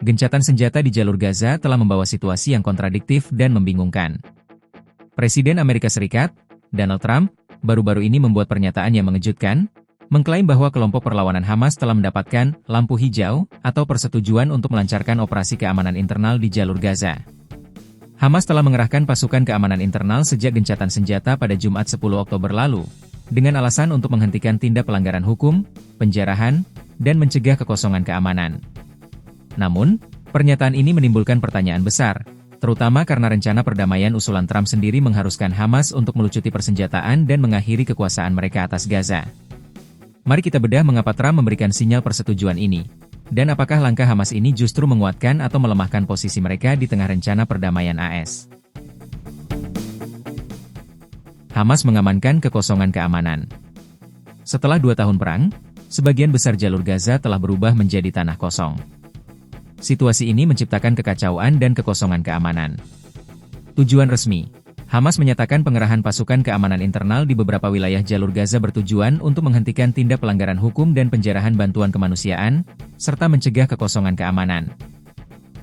gencatan senjata di jalur Gaza telah membawa situasi yang kontradiktif dan membingungkan. Presiden Amerika Serikat, Donald Trump, baru-baru ini membuat pernyataan yang mengejutkan, mengklaim bahwa kelompok perlawanan Hamas telah mendapatkan lampu hijau atau persetujuan untuk melancarkan operasi keamanan internal di jalur Gaza. Hamas telah mengerahkan pasukan keamanan internal sejak gencatan senjata pada Jumat 10 Oktober lalu, dengan alasan untuk menghentikan tindak pelanggaran hukum, penjarahan, dan mencegah kekosongan keamanan. Namun, pernyataan ini menimbulkan pertanyaan besar, terutama karena rencana perdamaian usulan Trump sendiri mengharuskan Hamas untuk melucuti persenjataan dan mengakhiri kekuasaan mereka atas Gaza. Mari kita bedah mengapa Trump memberikan sinyal persetujuan ini, dan apakah langkah Hamas ini justru menguatkan atau melemahkan posisi mereka di tengah rencana perdamaian AS. Hamas mengamankan kekosongan keamanan. Setelah 2 tahun perang, sebagian besar jalur Gaza telah berubah menjadi tanah kosong. Situasi ini menciptakan kekacauan dan kekosongan keamanan. Tujuan resmi, Hamas menyatakan pengerahan pasukan keamanan internal di beberapa wilayah jalur Gaza bertujuan untuk menghentikan tindak pelanggaran hukum dan penjarahan bantuan kemanusiaan, serta mencegah kekosongan keamanan.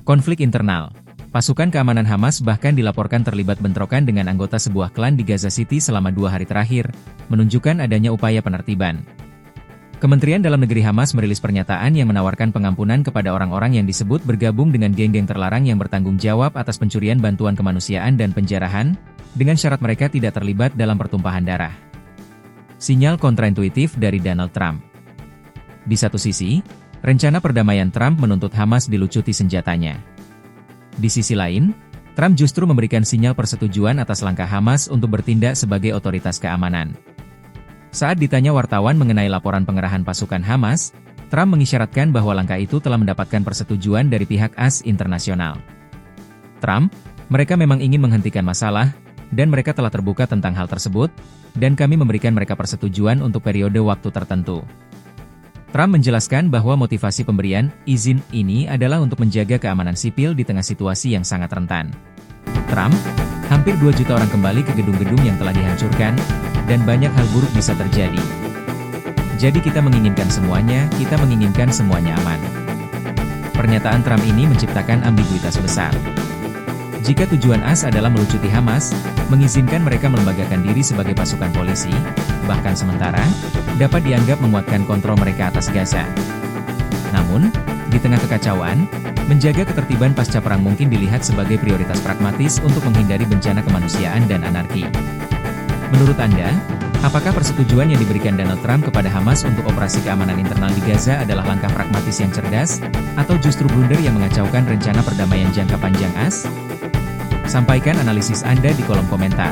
Konflik internal, pasukan keamanan Hamas bahkan dilaporkan terlibat bentrokan dengan anggota sebuah klan di Gaza City selama 2 hari terakhir, menunjukkan adanya upaya penertiban. Kementerian Dalam Negeri Hamas merilis pernyataan yang menawarkan pengampunan kepada orang-orang yang disebut bergabung dengan geng-geng terlarang yang bertanggung jawab atas pencurian bantuan kemanusiaan dan penjarahan, dengan syarat mereka tidak terlibat dalam pertumpahan darah. Sinyal kontraintuitif dari Donald Trump. Di satu sisi, rencana perdamaian Trump menuntut Hamas dilucuti senjatanya. Di sisi lain, Trump justru memberikan sinyal persetujuan atas langkah Hamas untuk bertindak sebagai otoritas keamanan. Saat ditanya wartawan mengenai laporan pengerahan pasukan Hamas, Trump mengisyaratkan bahwa langkah itu telah mendapatkan persetujuan dari pihak AS internasional. Trump, mereka memang ingin menghentikan masalah, dan mereka telah terbuka tentang hal tersebut, dan kami memberikan mereka persetujuan untuk periode waktu tertentu. Trump menjelaskan bahwa motivasi pemberian izin ini adalah untuk menjaga keamanan sipil di tengah situasi yang sangat rentan. Trump, hampir 2 juta orang kembali ke gedung-gedung yang telah dihancurkan, dan banyak hal buruk bisa terjadi. Jadi kita menginginkan semuanya aman. Pernyataan Trump ini menciptakan ambiguitas besar. Jika tujuan AS adalah melucuti Hamas, mengizinkan mereka melembagakan diri sebagai pasukan polisi, bahkan sementara, dapat dianggap menguatkan kontrol mereka atas Gaza. Namun, di tengah kekacauan, menjaga ketertiban pasca perang mungkin dilihat sebagai prioritas pragmatis untuk menghindari bencana kemanusiaan dan anarki. Menurut Anda, apakah persetujuan yang diberikan Donald Trump kepada Hamas untuk operasi keamanan internal di Gaza adalah langkah pragmatis yang cerdas, atau justru blunder yang mengacaukan rencana perdamaian jangka panjang AS? Sampaikan analisis Anda di kolom komentar.